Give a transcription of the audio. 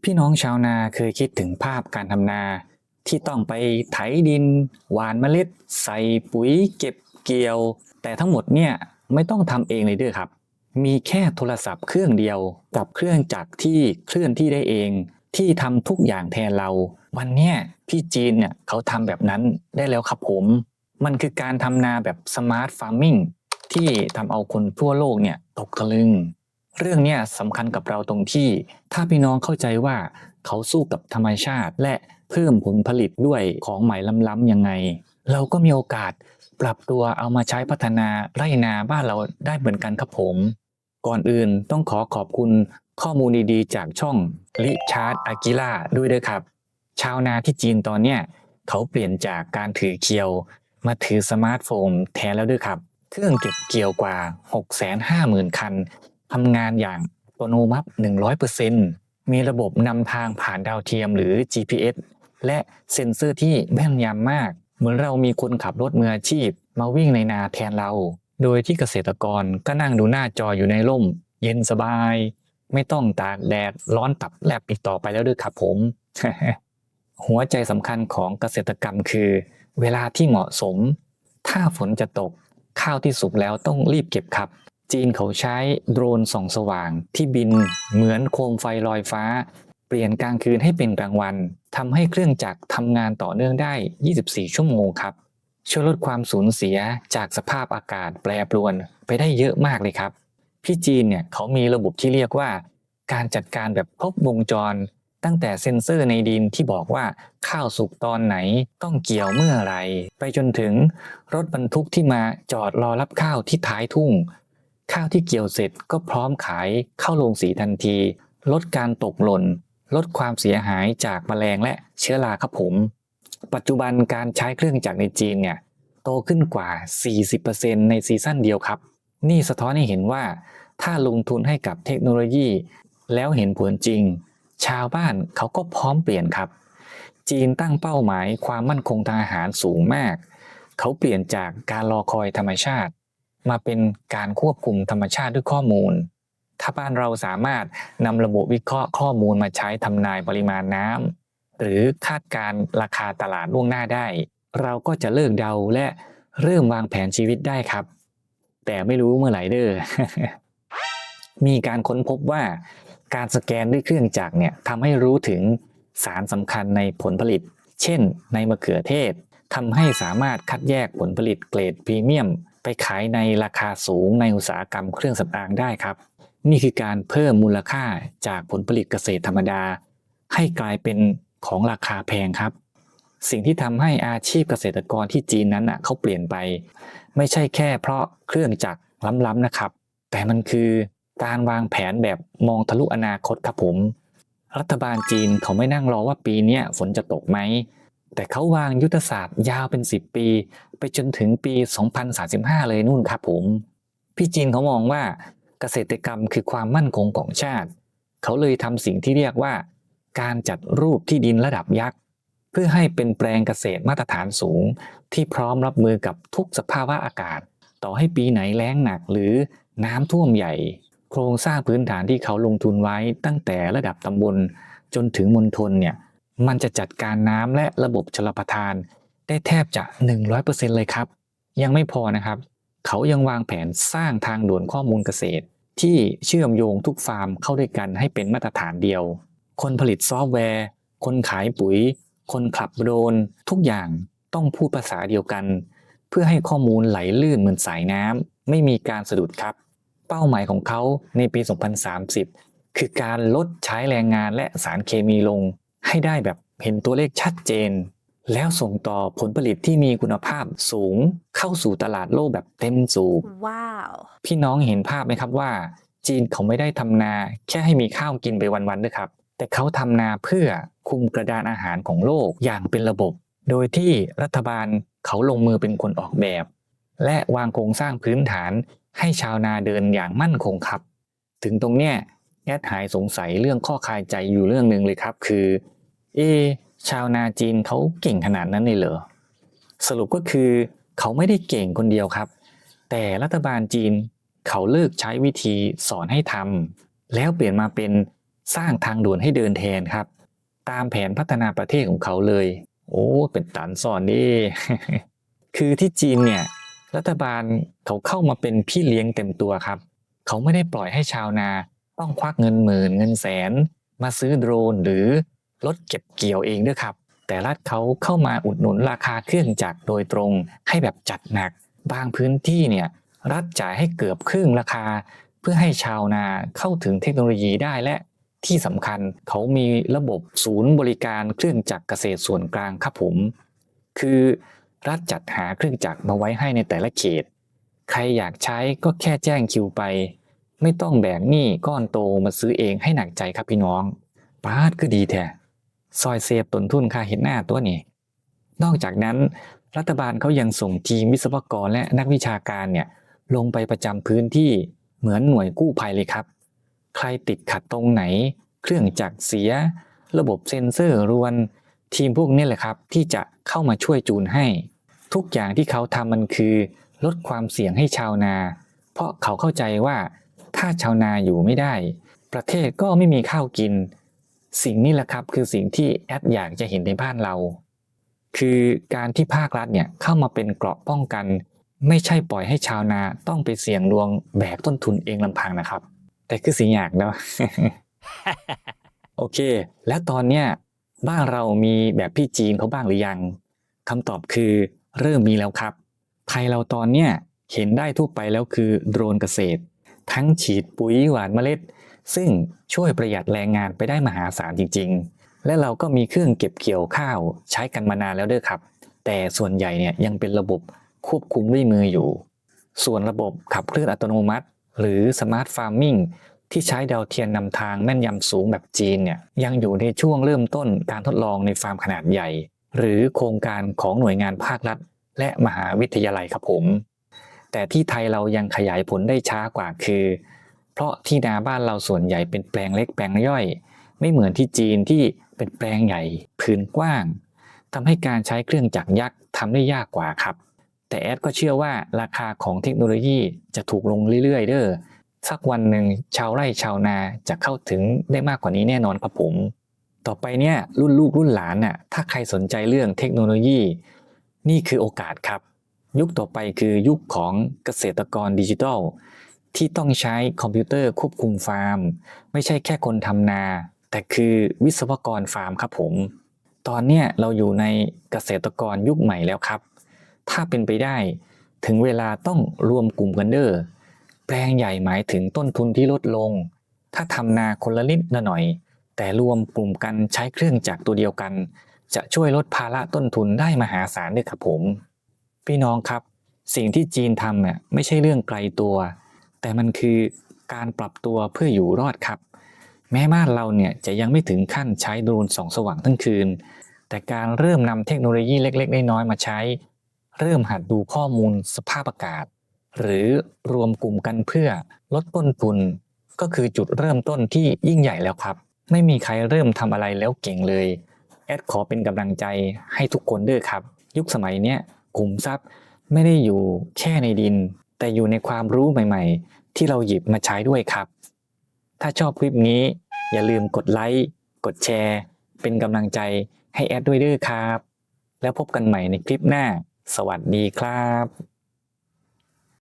พี่น้องชาวนาเคยคิดถึงภาพการทำนาที่ต้องไปไถดินหว่านเมล็ดใส่ปุ๋ยเก็บเกี่ยวแต่ทั้งหมดเนี่ยไม่ต้องทำเองเลยด้วยครับมีแค่โทรศัพท์เครื่องเดียวกับเครื่องจักรที่เคลื่อนที่ได้เองที่ทำทุกอย่างแทนเราวันเนี้ยพี่จีนเนี่ยเขาทำแบบนั้นได้แล้วครับผมมันคือการทำนาแบบสมาร์ทฟาร์มิงที่ทำเอาคนทั่วโลกเนี่ยตกตะลึง เรื่องนี้สำคัญกับเราตรงที่ถ้าพี่น้องเข้าใจว่าเขาสู้กับธรรมชาติและเพิ่มผลผลิตด้วยของใหม่ล้ำๆยังไงเราก็มีโอกาสปรับตัวเอามาใช้พัฒนาไร่นาบ้านเราได้เหมือนกันครับผมก่อนอื่นต้องขอบคุณข้อมูลดีๆจากช่องริชาร์ดอากิล่าด้วยด้วยครับชาวนาที่จีนตอนเนี้ยเขาเปลี่ยนจากการถือเคียวมาถือสมาร์ทโฟนแทนแล้วด้วยครับเครื่องเก็บเกี่ยวกว่า 650,000 คัน ทำงานอย่างอัตโนมัติ 100% มีระบบนำทางผ่านดาวเทียมหรือ GPS และเซ็นเซอร์ที่แม่นยำมาก เหมือนเรามีคนขับรถมืออาชีพมาวิ่งในนาแทนเรา โดยที่เกษตรกรก็นั่งดูหน้าจออยู่ในร่มเย็นสบาย ไม่ต้องตากแดดร้อนตับแลบอีกต่อไปแล้วด้วยครับผม หัวใจสำคัญของเกษตรกรรมคือเวลาที่เหมาะสม ถ้าฝนจะตกข้าวที่สุกแล้วต้องรีบเก็บครับ จีนเขาใช้โดรนส่องสว่างที่บินเหมือนโคมไฟลอยฟ้าเปลี่ยนกลางคืนให้เป็นกลางวันทำให้เครื่องจักรทำงานต่อเนื่องได้ 24 ชั่วโมงครับช่วยลดความสูญเสียจากสภาพอากาศแปรปรวนไปได้เยอะมากเลยครับที่จีนเนี่ยเขามีระบบที่เรียกว่าการจัดการแบบครบวงจรตั้งแต่เซ็นเซอร์ในดินที่บอกว่าข้าวสุกตอนไหนต้องเกี่ยวเมื่อไหร่ไปจนถึงรถบรรทุกที่มาจอดรอรับข้าวที่ท้ายทุ่งข้าวที่เกี่ยวเสร็จก็พร้อมขายเข้าโรงสีทันทีลดการตกหล่นลดความเสียหายจากแมลงและเชื้อราครับผมปัจจุบันการใช้เครื่องจักรในจีนเนี่ยโตขึ้นกว่า 40% ในซีซั่นเดียวครับนี่สะท้อนให้เห็นว่าถ้าลงทุนให้กับเทคโนโลยีแล้วเห็นผลจริงชาวบ้านเขาก็พร้อมเปลี่ยนครับจีนตั้งเป้าหมายความมั่นคงทางอาหารสูงมากเขาเปลี่ยนจากการรอคอยธรรมชาติมาเป็นการควบคุมธรรมชาติด้วยข้อมูลถ้าบ้านเราสามารถนำระบบวิเคราะห์ข้อมูลมาใช้ทำนายปริมาณน้ำหรือคาดการณ์ราคาตลาดล่วงหน้าได้เราก็จะเลิกเดาและเริ่มวางแผนชีวิตได้ครับแต่ไม่รู้เมื่อไหร่เด้อ มีการค้นพบว่าการสแกนด้วยเครื่องจักรเนี่ยทำให้รู้ถึงสารสำคัญในผลผลิตเช่นในมะเขือเทศทำให้สามารถคัดแยกผลผลิตเกรดพรีเมียมไปขายในราคาสูงในอุตสาหกรรมเครื่องสำอางได้ครับนี่คือการเพิ่มมูลค่าจากผลผลิตเกษตรธรรมดาให้กลายเป็นของราคาแพงครับสิ่งที่ทำให้อาชีพเกษตรกรที่จีนนั้นเขาเปลี่ยนไปไม่ใช่แค่เพราะเครื่องจักรล้ำๆนะครับแต่มันคือการวางแผนแบบมองทะลุอนาคตครับผมรัฐบาลจีนเขาไม่นั่งรอว่าปีนี้ฝนจะตกไหมแต่เขาวางยุทธศาสตร์ยาวเป็น10 ปีไปจนถึงปี 2035 เลยนู่นครับผมพี่จีนเขามองว่าเกษตรกรรมคือความมั่นคงของชาติเขาเลยทำสิ่งที่เรียกว่าการจัดรูปที่ดินระดับยักษ์เพื่อให้เป็นแปลงเกษตรมาตรฐานสูงที่พร้อมรับมือกับทุกสภาวะอากาศต่อให้ปีไหนแล้งหนักหรือน้ำท่วมใหญ่โครงสร้างพื้นฐานที่เขาลงทุนไว้ตั้งแต่ระดับตำบลจนถึงมณฑลเนี่ยมันจะจัดการน้ำและระบบชลประทานได้แทบจะ 100% เลยครับยังไม่พอนะครับเขายังวางแผนสร้างทางด่วนข้อมูลเกษตรที่เชื่อมโยงทุกฟาร์มเข้าด้วยกันให้เป็นมาตรฐานเดียวคนผลิตซอฟต์แวร์คนขายปุ๋ยคนขับโดรนทุกอย่างต้องพูดภาษาเดียวกันเพื่อให้ข้อมูลไหลลื่นเหมือนสายน้ำไม่มีการสะดุดครับเป้าหมายของเขาในปี 2030 คือการลดใช้แรงงานและสารเคมีลงให้ได้แบบเห็นตัวเลขชัดเจนแล้วส่งต่อผลผลิตที่มีคุณภาพสูงเข้าสู่ตลาดโลกแบบเต็มสูบว้าวพี่น้องเห็นภาพไหมครับว่าจีนเขาไม่ได้ทำนาแค่ให้มีข้าวกินไปวันๆด้วยครับแต่เขาทำนาเพื่อคุมกระดานอาหารของโลกอย่างเป็นระบบโดยที่รัฐบาลเขาลงมือเป็นคนออกแบบและวางโครงสร้างพื้นฐานให้ชาวนาเดินอย่างมั่นคงครับถึงตรงเนี้ยแอดหายสงสัยเรื่องข้อคายใจอยู่เรื่องหนึ่งเลยครับคือชาวนาจีนเขาเก่งขนาดนั้นเลยเหรอสรุปก็คือเขาไม่ได้เก่งคนเดียวครับแต่รัฐบาลจีนเขาเลิกใช้วิธีสอนให้ทำแล้วเปลี่ยนมาเป็น สร้างทางด่วนให้เดินแทนครับตามแผนพัฒนาประเทศของเขาเลยโอ้เป็นตันสอนดิ คือที่จีนเนี่ยรัฐบาลเขาเข้ามาเป็นพี่เลี้ยงเต็มตัวครับเขาไม่ได้ปล่อยให้ชาวนาต้องควักเงินหมื่นเงินแสนมาซื้อโดรนหรือรถเก็บเกี่ยวเองด้วยครับแต่รัฐเขาเข้ามาอุดหนุนราคาเครื่องจักรโดยตรงให้แบบจัดหนักบางพื้นที่เนี่ยรัฐจ่ายให้เกือบครึ่งราคาเพื่อให้ชาวนาเข้าถึงเทคโนโลยีได้และที่สำคัญเขามีระบบศูนย์บริการเครื่องจักรเกษตรส่วนกลางครับผมคือรัฐจัดหาเครื่องจักรมาไว้ให้ในแต่ละเขตใครอยากใช้ก็แค่แจ้งคิวไปไม่ต้องแบกหนี้ก้อนโตมาซื้อเองให้หนักใจครับพี่น้องปาดก็ดีแท้ซอยเซฟต้นทุนค่าเห็นหน้าตัวนี้นอกจากนั้นรัฐบาลเขายังส่งทีมวิศวกรและนักวิชาการเนี่ยลงไปประจำพื้นที่เหมือนหน่วยกู้ภัยเลยครับใครติดขัดตรงไหนเครื่องจักรเสียระบบเซ็นเซอร์รวนทีมพวกนี้แหละครับที่จะเข้ามาช่วยจูนให้ทุกอย่างที่เขาทำมันคือลดความเสี่ยงให้ชาวนาเพราะเขาเข้าใจว่าถ้าชาวนาอยู่ไม่ได้ประเทศก็ไม่มีข้าวกินสิ่งนี้แหละครับคือสิ่งที่แอดอยากจะเห็นในบ้านเราคือการที่ภาครัฐเนี่ยเข้ามาเป็นเกราะป้องกันไม่ใช่ปล่อยให้ชาวนาต้องไปเสี่ยงลวงแบกต้นทุนเองลำพังนะครับแต่คือสิ่งอยากเนาะ โอเคแล้วตอนเนี้ยบ้านเรามีแบบพี่จีนเขาบ้างหรือยังคำตอบคือเริ่มมีแล้วครับไทยเราตอนเนี้ยเห็นได้ทั่วไปแล้วคือโดรนเกษตรทั้งฉีดปุ๋ยหว่านเมล็ดซึ่งช่วยประหยัดแรงงานไปได้มหาศาลจริงๆและเราก็มีเครื่องเก็บเกี่ยวข้าวใช้กันมานานแล้วด้วยครับแต่ส่วนใหญ่เนี่ยยังเป็นระบบควบคุมด้วยมืออยู่ส่วนระบบขับเคลื่อนอัตโนมัติหรือสมาร์ทฟาร์มมิ่งที่ใช้ดาวเทียมนำทางแม่นยำสูงแบบจีนเนี่ยยังอยู่ในช่วงเริ่มต้นการทดลองในฟาร์มขนาดใหญ่หรือโครงการของหน่วยงานภาครัฐและมหาวิทยาลัยครับผมแต่ที่ไทยเรายังขยายผลได้ช้ากว่าคือเพราะที่นาบ้านเราส่วนใหญ่เป็นแปลงเล็กแปลงย่อยไม่เหมือนที่จีนที่เป็นแปลงใหญ่พื้นกว้างทำให้การใช้เครื่องจักรยักษ์ทำได้ยากกว่าครับแต่แอดก็เชื่อว่าราคาของเทคโนโลยีจะถูกลงเรื่อยๆเด้อสักวันหนึ่งชาวไร่ชาวนาจะเข้าถึงได้มากกว่านี้แน่นอนครับผมต่อไปเนี่ยรุ่นลูกรุ่นหลานน่ะถ้าใครสนใจเรื่องเทคโนโลยีนี่คือโอกาสครับยุคต่อไปคือยุคของเกษตรกรดิจิทัลที่ต้องใช้คอมพิวเตอร์ควบคุมฟาร์มไม่ใช่แค่คนทำนาแต่คือวิศวกรฟาร์มครับผมตอนเนี้ยเราอยู่ในเกษตรกรยุคใหม่แล้วครับถ้าเป็นไปได้ถึงเวลาต้องรวมกลุ่มกันเด้อแปลงใหญ่หมายถึงต้นทุนที่ลดลงถ้าทำนาคนละนิดละหน่อยแต่รวมกลุ่มกันใช้เครื่องจักรตัวเดียวกันจะช่วยลดภาระต้นทุนได้มหาศาลด้วยครับผมพี่น้องครับสิ่งที่จีนทำเนี่ยไม่ใช่เรื่องไกลตัวแต่มันคือการปรับตัวเพื่ออยู่รอดครับแม้บ้านเราเนี่ยจะยังไม่ถึงขั้นใช้โดรนส่องสว่างทั้งคืนแต่การเริ่มนำเทคโนโลยีเล็กๆน้อยๆมาใช้เริ่มหัดดูข้อมูลสภาพอากาศหรือรวมกลุ่มกันเพื่อลดต้นทุนก็คือจุดเริ่มต้นที่ยิ่งใหญ่แล้วครับไม่มีใครเริ่มทำอะไรแล้วเก่งเลยแอดขอเป็นกำลังใจให้ทุกคนด้วยครับยุคสมัยเนี้ยขุมทรัพย์ไม่ได้อยู่แค่ในดินแต่อยู่ในความรู้ใหม่ๆที่เราหยิบมาใช้ด้วยครับถ้าชอบคลิปนี้อย่าลืมกดไลค์กดแชร์เป็นกำลังใจให้แอดด้วยด้วยครับแล้วพบกันใหม่ในคลิปหน้าสวัสดีครับ